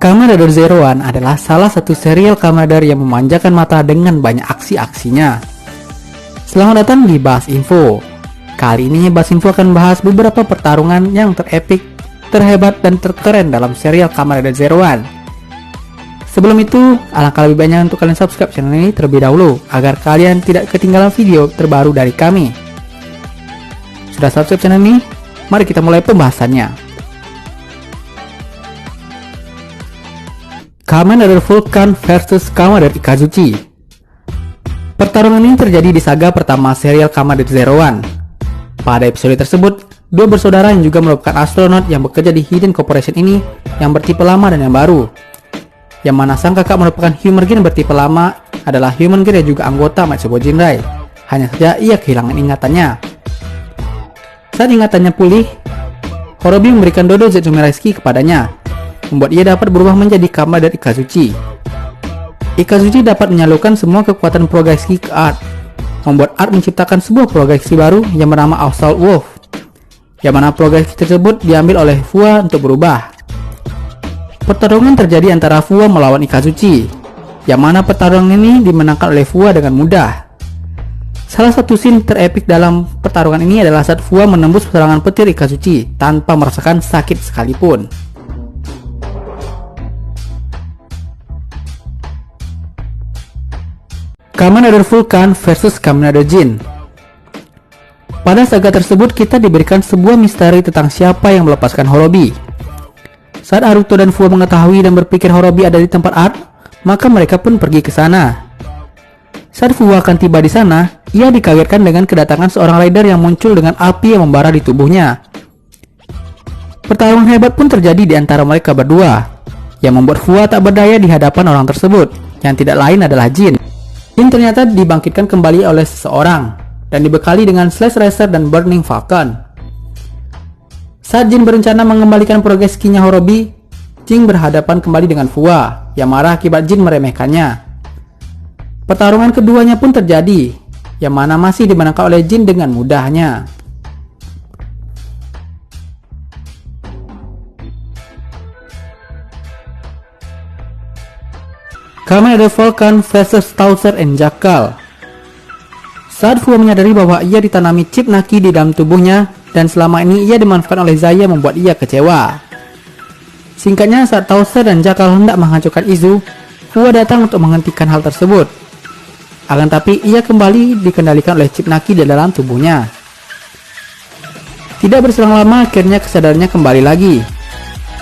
Kamen Rider Zero One adalah salah satu serial Kamen Rider yang memanjakan mata dengan banyak aksi-aksinya. Selamat datang di Bahas Info. Kali ini Bahas Info akan bahas beberapa pertarungan yang terepik, terhebat, dan terkeren dalam serial Kamen Rider Zero One. Sebelum itu, alangkah lebih baiknya untuk kalian subscribe channel ini terlebih dahulu agar kalian tidak ketinggalan video terbaru dari kami. Sudah subscribe channel ini? Mari kita mulai pembahasannya. Kamen Rider Vulcan vs Kamen Rider Ikazuchi. Pertarungan ini terjadi di saga pertama serial Kamen Rider Zero One. Pada episode tersebut, dua bersaudara yang juga merupakan astronot yang bekerja di Hiden Corporation ini yang bertipe lama dan yang baru. Yang mana sang kakak merupakan Human Gear bertipe lama adalah Human Gear yang juga anggota Matsubo Jinrai. Hanya saja ia kehilangan ingatannya. Saat ingatannya pulih, Horobi memberikan Dodo Zetsumi Reiki kepadanya, membuat ia dapat berubah menjadi Kamen Rider Ikazuchi. Ikazuchi dapat menyalurkan semua kekuatan Progreski ke Art, membuat Art menciptakan sebuah Progreski baru yang bernama Assault Wolf, yang mana Progreski tersebut diambil oleh Fua untuk berubah. Pertarungan terjadi antara Fua melawan Ikazuchi, yang mana pertarungan ini dimenangkan oleh Fua dengan mudah. Salah satu scene terepik dalam pertarungan ini adalah saat Fua menembus serangan petir Ikazuchi tanpa merasakan sakit sekalipun. Kamen Rider Vulcan vs Kamen Rider Jin. Pada saga tersebut kita diberikan sebuah misteri tentang siapa yang melepaskan Horobi. Saat Haruto dan Fua mengetahui dan berpikir Horobi ada di tempat Art, maka mereka pun pergi ke sana. Saat Fua akan tiba di sana, ia dikagetkan dengan kedatangan seorang rider yang muncul dengan api yang membara di tubuhnya. Pertarungan hebat pun terjadi di antara mereka berdua, yang membuat Fua tak berdaya di hadapan orang tersebut, yang tidak lain adalah Jin. Jin ternyata dibangkitkan kembali oleh seseorang dan dibekali dengan Slash Racer dan Burning Falcon. Saat Jin berencana mengembalikan Progreskinya Horobi, Jin berhadapan kembali dengan Fua yang marah akibat Jin meremehkannya. Pertarungan keduanya pun terjadi, yang mana masih dimenangkan oleh Jin dengan mudahnya. Kamen Rider Vulcan vs Towser and Jackal. Saat Fua menyadari bahwa ia ditanami chip Naki di dalam tubuhnya dan selama ini ia dimanfaatkan oleh Zaya membuat ia kecewa. Singkatnya, saat Towser dan Jackal hendak menghancurkan Izu, Fua datang untuk menghentikan hal tersebut. Akan tapi ia kembali dikendalikan oleh chip Naki di dalam tubuhnya. Tidak berselang lama akhirnya kesadarannya kembali lagi.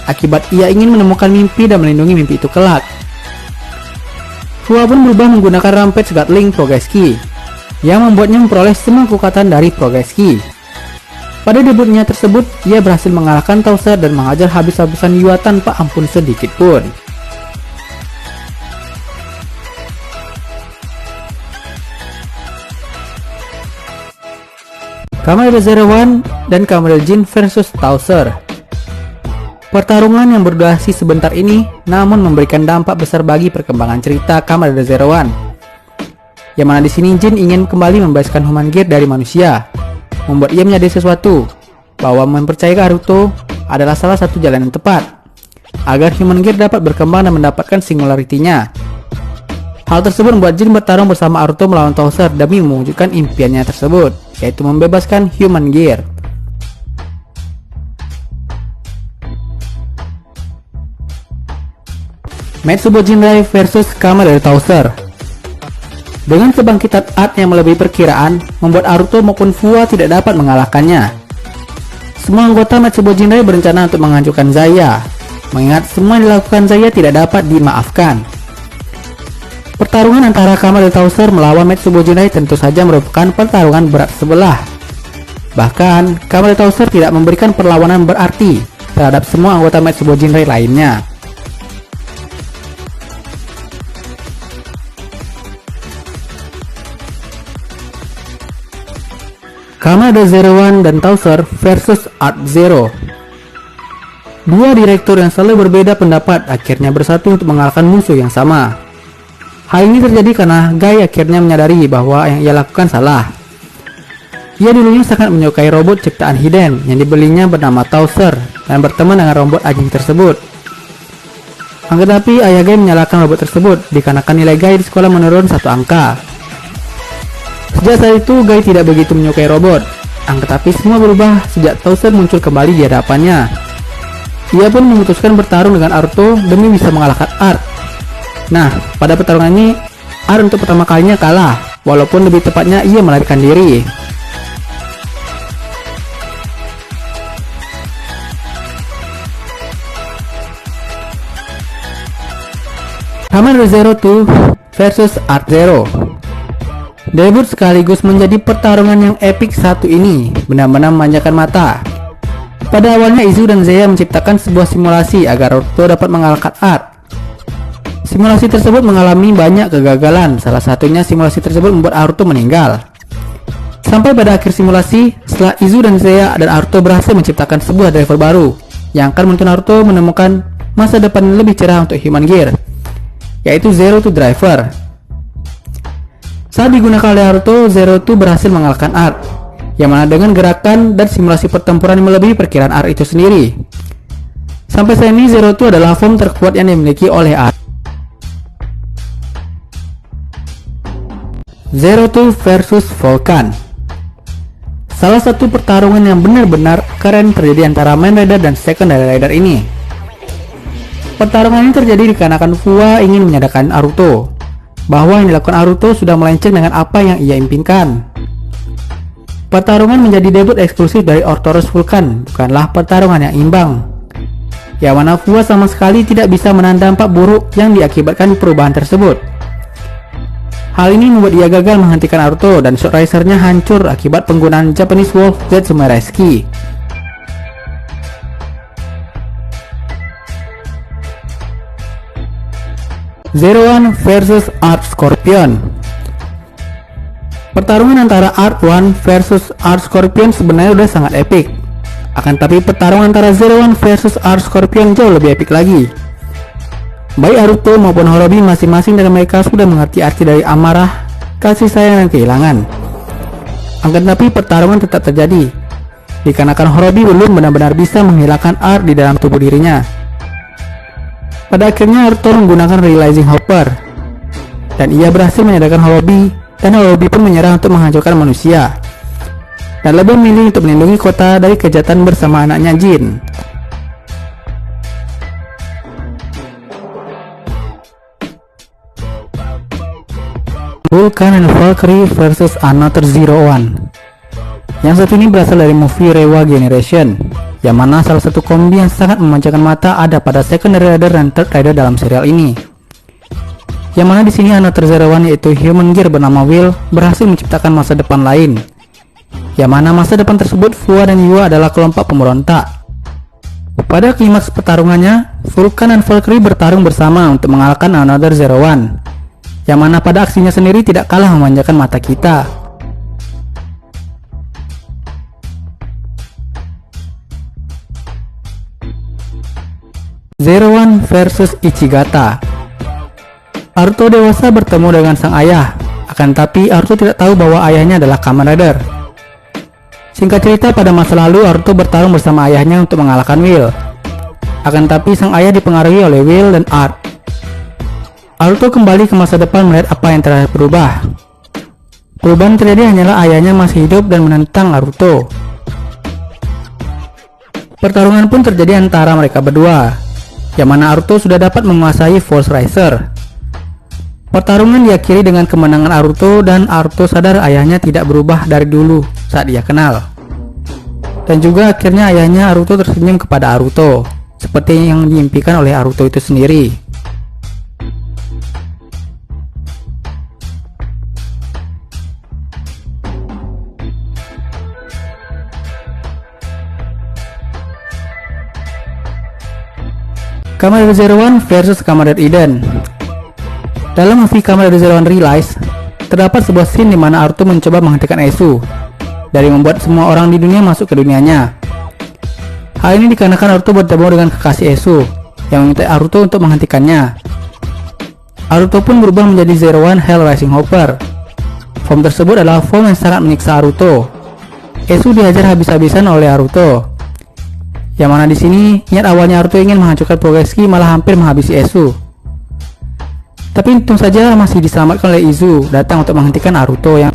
Akibat ia ingin menemukan mimpi dan melindungi mimpi itu kelak. Fua pun berubah menggunakan Rampage Gatling Progreski yang membuatnya memperoleh semua kekuatan dari Progreski. Pada debutnya tersebut, ia berhasil mengalahkan Towser dan menghajar habis-habisan Yua tanpa ampun sedikit pun. Kamen Rider Zero One dan Kamen Rider Jin vs Towser. Pertarungan yang berdurasi sebentar ini namun memberikan dampak besar bagi perkembangan cerita Kamen Rider Zero One. Yang mana di sini Jin ingin kembali membebaskan Human Gear dari manusia, membuat ia menyadari sesuatu bahwa mempercayai Haruto adalah salah satu jalan yang tepat agar Human Gear dapat berkembang dan mendapatkan singularity-nya. Hal tersebut membuat Jin bertarung bersama Haruto melawan Towser demi mewujudkan impiannya tersebut, yaitu membebaskan Human Gear. Matsubo Jinrai vs Kamen Rider Towser. Dengan kebangkitan Art yang melebihi perkiraan, membuat Haruto maupun Fua tidak dapat mengalahkannya. Semua anggota Matsubo Jinrai berencana untuk menghancurkan Zaya, mengingat semua yang dilakukan Zaya tidak dapat dimaafkan. Pertarungan antara Kamen Rider Towser melawan Matsubo Jinrai tentu saja merupakan pertarungan berat sebelah. Bahkan, Kamen Rider Towser tidak memberikan perlawanan berarti terhadap semua anggota Matsubo Jinrai lainnya. Kamen Rider Zero One dan Towser vs Art Zero. Dua direktur yang selalu berbeda pendapat akhirnya bersatu untuk mengalahkan musuh yang sama. Hal ini terjadi karena Guy akhirnya menyadari bahwa yang ia lakukan salah. Ia dulunya sangat menyukai robot ciptaan Hiden yang dibelinya bernama Towser dan berteman dengan robot anjing tersebut. Akan tetapi ayah Guy menyalahkan robot tersebut dikarenakan nilai Guy di sekolah menurun 1 angka. Sejak saat itu Guy tidak begitu menyukai robot. Akan tetapi semua berubah sejak Towser muncul kembali di hadapannya. Ia pun memutuskan bertarung dengan Aruto demi bisa mengalahkan Art. Nah, pada pertarungan ini Art untuk pertama kalinya kalah, walaupun lebih tepatnya ia melarikan diri. Kamen Rider Zero 2 versus Art Zero. Debut sekaligus menjadi pertarungan yang epik satu ini benar-benar memanjakan mata. Pada awalnya Izu dan Zeya menciptakan sebuah simulasi agar Aruto dapat mengalahkan Art. Simulasi tersebut mengalami banyak kegagalan, salah satunya simulasi tersebut membuat Aruto meninggal. Sampai pada akhir simulasi, setelah Izu dan Zeya dan Aruto berhasil menciptakan sebuah driver baru yang akan menuntun Aruto menemukan masa depan yang lebih cerah untuk Human Gear, yaitu Zero 2 Driver. Saat digunakan oleh Aruto, Zero 2 berhasil mengalahkan Art, yang mana dengan gerakan dan simulasi pertempuran yang melebihi perkiraan Art itu sendiri. Sampai saat ini Zero 2 adalah form terkuat yang dimiliki oleh Art. Zero 2 versus Vulcan. Salah satu pertarungan yang benar-benar keren terjadi antara Main Rider dan Secondary Rider ini. Pertarungan ini terjadi dikarenakan Fua ingin menyadarkan Aruto bahwa yang dilakukan Aruto sudah melenceng dengan apa yang ia impikan. Pertarungan menjadi debut eksklusif dari Orthoros Vulcan, bukanlah pertarungan yang imbang, yang mana Fua sama sekali tidak bisa menahan dampak buruk yang diakibatkan perubahan tersebut. Hal ini membuat ia gagal menghentikan Aruto dan Short Racer-nya hancur akibat penggunaan Japanese Wolf Zetsume Reski. Zero One versus Art Scorpion. Pertarungan antara Art One versus Art Scorpion sebenarnya udah sangat epic. Akan tapi pertarungan antara Zero One versus Art Scorpion jauh lebih epic lagi. Baik Aruto maupun Horobi masing-masing dari mereka sudah mengerti arti dari amarah, kasih sayang dan kehilangan. Akan tapi pertarungan tetap terjadi dikarenakan Horobi belum benar-benar bisa menghilangkan Art di dalam tubuh dirinya. Pada akhirnya Aruto menggunakan Realizing Hopper dan ia berhasil menyadarkan Horobi, dan Horobi pun menyerah untuk menghancurkan manusia dan lebih memilih untuk melindungi kota dari kejahatan bersama anaknya Jin. Vulcan and Valkyrie versus Another Zero One. Yang satu ini berasal dari movie Reiwa Generation, yang mana salah satu kombi yang sangat memanjakan mata ada pada Secondary Rider dan Third Rider dalam serial ini. Yang mana di sini Another Zero One yaitu Human Gear bernama Will berhasil menciptakan masa depan lain. Yang mana masa depan tersebut Fua dan Yua adalah kelompok pemberontak. Pada klimaks pertarungannya, Vulcan dan Valkyrie bertarung bersama untuk mengalahkan Another Zero One. Yang mana pada aksinya sendiri tidak kalah memanjakan mata kita. Zero One versus Ichigata. Aruto dewasa bertemu dengan sang ayah, akan tapi Aruto tidak tahu bahwa ayahnya adalah Kamen Rider. Singkat cerita, pada masa lalu Aruto bertarung bersama ayahnya untuk mengalahkan Will. Akan tapi sang ayah dipengaruhi oleh Will dan Art. Aruto kembali ke masa depan melihat apa yang telah berubah. Perubahan terjadi hanyalah ayahnya masih hidup dan menentang Aruto. Pertarungan pun terjadi antara mereka berdua, yang mana Aruto sudah dapat menguasai Force Riser. Pertarungan diakhiri dengan kemenangan Aruto dan Aruto sadar ayahnya tidak berubah dari dulu saat dia kenal. Dan juga akhirnya ayahnya Aruto tersenyum kepada Aruto, seperti yang diimpikan oleh Aruto itu sendiri. Kamen Rider Zero One versus Kamen Rider Eden. Dalam movie Kamen Rider Zero One Realize, terdapat sebuah scene di mana Aruto mencoba menghentikan Esu dari membuat semua orang di dunia masuk ke dunianya. Hal ini dikarenakan Aruto bertemu dengan kekasih Esu yang meminta Aruto untuk menghentikannya. Aruto pun berubah menjadi Zero One Hell Rising Hopper. Form tersebut adalah form yang sangat menyiksa Aruto. Esu dihajar habis-habisan oleh Aruto, Yang mana di sini niat awalnya Naruto ingin menghancurkan Progresski malah hampir menghabisi Esu. Tapi untung saja masih diselamatkan oleh Izu datang untuk menghentikan Naruto yang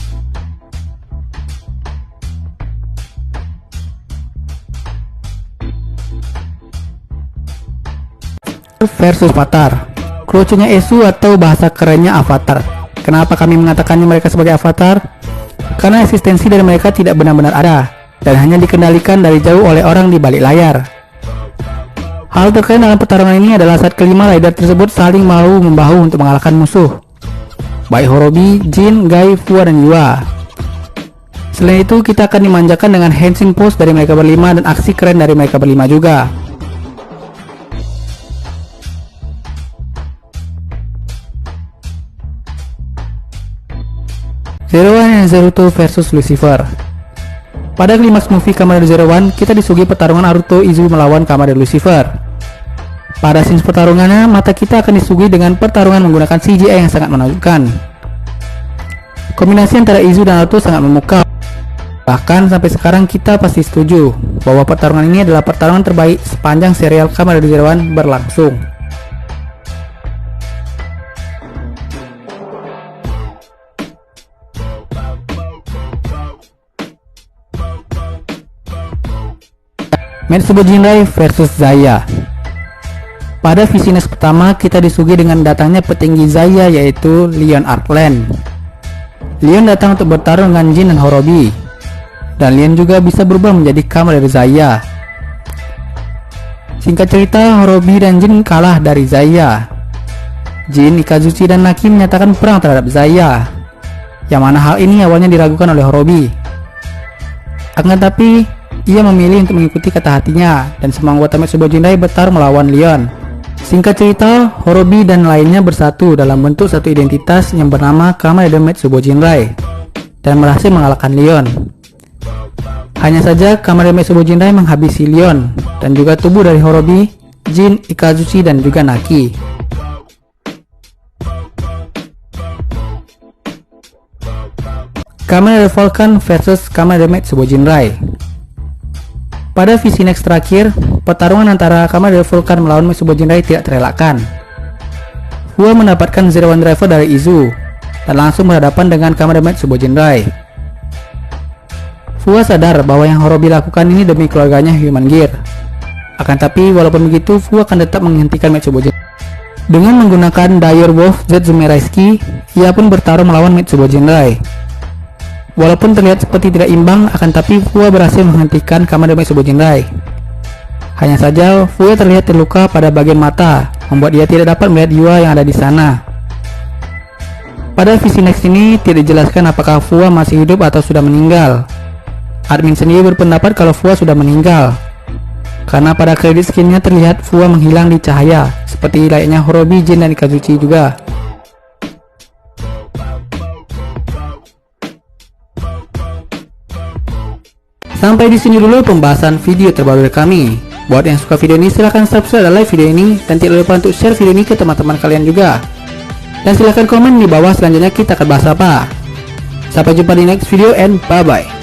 versus Avatar. Kelucunya Esu atau bahasa kerennya Avatar. Kenapa kami mengatakannya mereka sebagai Avatar? Karena eksistensi dari mereka tidak benar-benar ada dan hanya dikendalikan dari jauh oleh orang di balik layar. Hal terkait dalam pertarungan ini adalah saat kelima rider tersebut saling bahu-membahu untuk mengalahkan musuh, baik Horobi, Jin, Gai, Fua, dan Yua. Selain itu, kita akan dimanjakan dengan henshin pose dari mereka berlima dan aksi keren dari mereka berlima juga. Zero One and Zero Two versus Lucifer. Pada klimaks movie Kamen Rider Zero One, kita disuguhi pertarungan Naruto Izu melawan Kamen Rider Lucifer. Pada scenes pertarungannya, mata kita akan disuguhi dengan pertarungan menggunakan CGI yang sangat menakjubkan. Kombinasi antara Izu dan Naruto sangat memukau. Bahkan sampai sekarang kita pasti setuju bahwa pertarungan ini adalah pertarungan terbaik sepanjang serial Kamen Rider Zero One berlangsung. Metsubo Jinrai versus Zaya. Pada Visionex pertama, kita disuguhi dengan datangnya petinggi Zaya yaitu Leon Arkland. Leon datang untuk bertarung dengan Jin dan Horobi, dan Leon juga bisa berubah menjadi Kamen Rider Zaya. Singkat cerita, Horobi dan Jin kalah dari Zaya. Jin, Ikazuchi, dan Naki menyatakan perang terhadap Zaya, yang mana hal ini awalnya diragukan oleh Horobi. Akan tapi ia memilih untuk mengikuti kata hatinya dan semua anggota Metsubo Jinrai bertarung melawan Leon. Singkat cerita, Horobi dan lainnya bersatu dalam bentuk satu identitas yang bernama Kamen Rider Metsubo Jinrai dan berhasil mengalahkan Leon. Hanya saja Kamen Rider Metsubo Jinrai menghabisi Leon dan juga tubuh dari Horobi, Jin, Ikazuchi, dan juga Naki. Kamen Rider Vulcan versus Kamen Rider Metsubo Jinrai. Pada Visionex terakhir, pertarungan antara Kamen Rider Vulcan melawan Metsubo Jinrai tidak terelakkan. Fua mendapatkan Zero One Driver dari Izu dan langsung berhadapan dengan Kamen Rider Metsubo Jinrai. Fua sadar bahwa yang Horobi lakukan ini demi keluarganya Human Gear. Akan tapi walaupun begitu, Fua akan tetap menghentikan Metsubo Jinrai. Dengan menggunakan Dire Wolf Zetsume Raisuki, ia pun bertarung melawan Metsubo Jinrai. Walaupun terlihat seperti tidak imbang, akan tapi Fua berhasil menghentikan Kamen Rider Metsubo Jinrai. Hanya saja Fua terlihat terluka pada bagian mata, membuat dia tidak dapat melihat Yua yang ada di sana. Pada Visionex ini tidak dijelaskan apakah Fua masih hidup atau sudah meninggal. Admin sendiri berpendapat kalau Fua sudah meninggal, karena pada kredit skinnya terlihat Fua menghilang di cahaya, seperti layaknya Horobi, Jin, dan Ikazuchi juga. Sampai di sini dulu pembahasan video terbaru dari kami. Buat yang suka video ini silahkan subscribe dan like video ini, dan tidak lupa untuk share video ini ke teman-teman kalian juga. Dan silahkan komen di bawah selanjutnya kita akan bahas apa. Sampai jumpa di next video and bye bye.